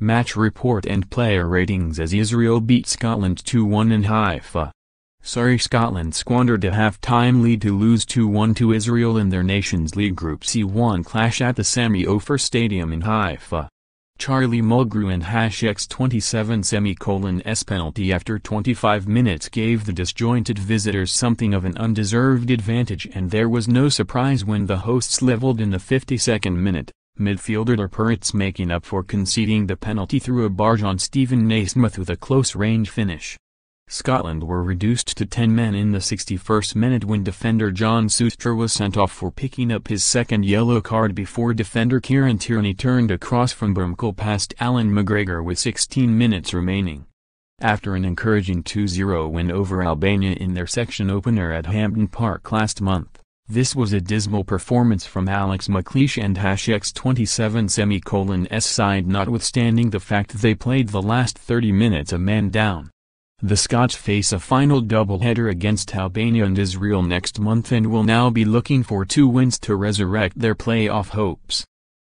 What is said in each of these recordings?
Match report and player ratings as Israel beat Scotland 2-1 in Haifa. Scotland squandered a half-time lead to lose 2-1 to Israel in their Nations League Group C1 clash at the Sammy Ofer Stadium in Haifa. Mulgrew and #27 penalty after 25 minutes gave the disjointed visitors something of an undeserved advantage, and there was no surprise when the hosts leveled in the 52nd minute. Midfielder Dor Peretz making up for conceding the penalty through a barge on Steven Naismith with a close-range finish. Scotland were reduced to 10 men in the 61st minute when defender John Souttar was sent off for picking up his second yellow card before defender Kieran Tierney turned across from Beram Kayal past Allan McGregor with 16 minutes remaining. After an encouraging 2-0 win over Albania in their section opener at Hampden Park last month, this was a dismal performance from Alex McLeish and #27 side, notwithstanding the fact they played the last 30 minutes a man down. The Scots face a final doubleheader against Albania and Israel next month and will now be looking for 2 wins to resurrect their playoff hopes.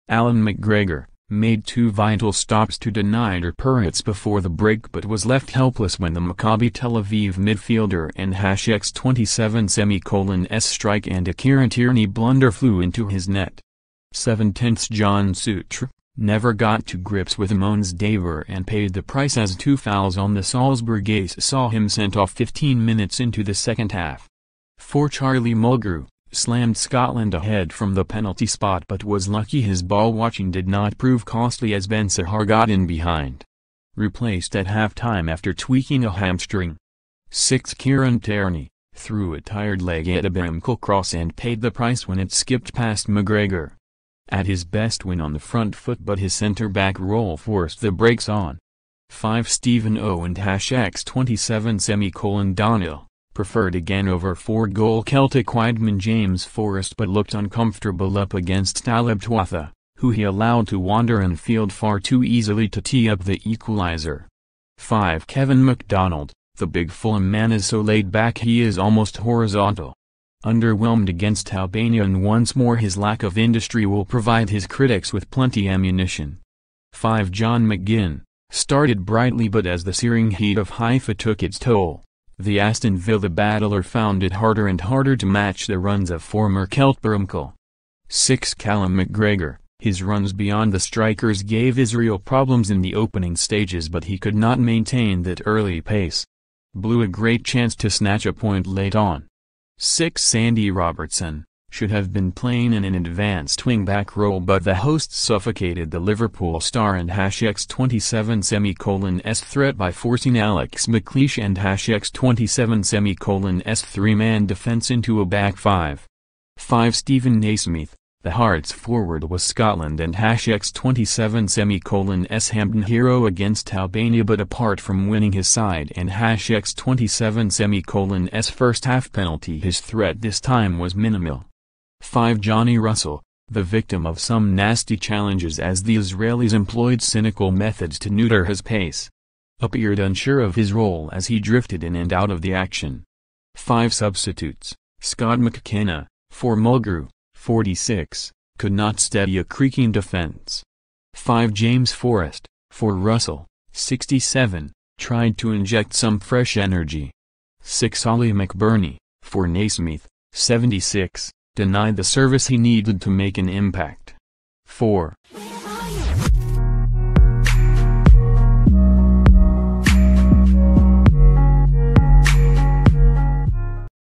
Allan McGregor made 2 vital stops to deny Dor Peretz before the break but was left helpless when the Maccabi Tel Aviv midfielder and #27 strike and a Kieran Tierney blunder flew into his net. 7/10 John Souttar never got to grips with Mons Daver and paid the price as 2 fouls on the Salzburg ace saw him sent off 15 minutes into the second half. 4 Mulgrew slammed Scotland ahead from the penalty spot but was lucky his ball watching did not prove costly as Ben Sahar got in behind. Replaced at halftime after tweaking a hamstring. 6 Kieran Tierney threw a tired leg at a Beram Kayal cross and paid the price when it skipped past McGregor. At his best win on the front foot but his centre-back role forced the brakes on. 5 Stephen O and #27 Daniel preferred again over 4-goal Celtic wideman James Forrest but looked uncomfortable up against Taleb Twatha, who he allowed to wander and field far too easily to tee up the equalizer. 5 Kevin MacDonald, the big Fulham man is so laid back he is almost horizontal. Underwhelmed against Albania and once more his lack of industry will provide his critics with plenty ammunition. 5 John McGinn started brightly but as the searing heat of Haifa took its toll, the Aston Villa battler found it harder and harder to match the runs of former Celt Beram Kayal. 6 Allan McGregor, his runs beyond the strikers gave Israel problems in the opening stages but he could not maintain that early pace. Blew a great chance to snatch a point late on. 6 Sandy Robertson should have been playing in an advanced wing-back role but the hosts suffocated the Liverpool star and #27 threat by forcing Alex McLeish and #27 three-man defence into a back 5. 5 Steven Naismith, the Hearts forward was Scotland and #27 Hampden hero against Albania but apart from winning his side and #27 first half penalty his threat this time was minimal. 5 Johnny Russell, the victim of some nasty challenges as the Israelis employed cynical methods to neuter his pace. Appeared unsure of his role as he drifted in and out of the action. 5 Substitutes, Scott McKenna, for Mulgrew, 46, could not steady a creaking defense. 5 James Forrest, for Russell, 67, tried to inject some fresh energy. 6 Ollie McBurney, for Naismith, 76, denied the service he needed to make an impact. 4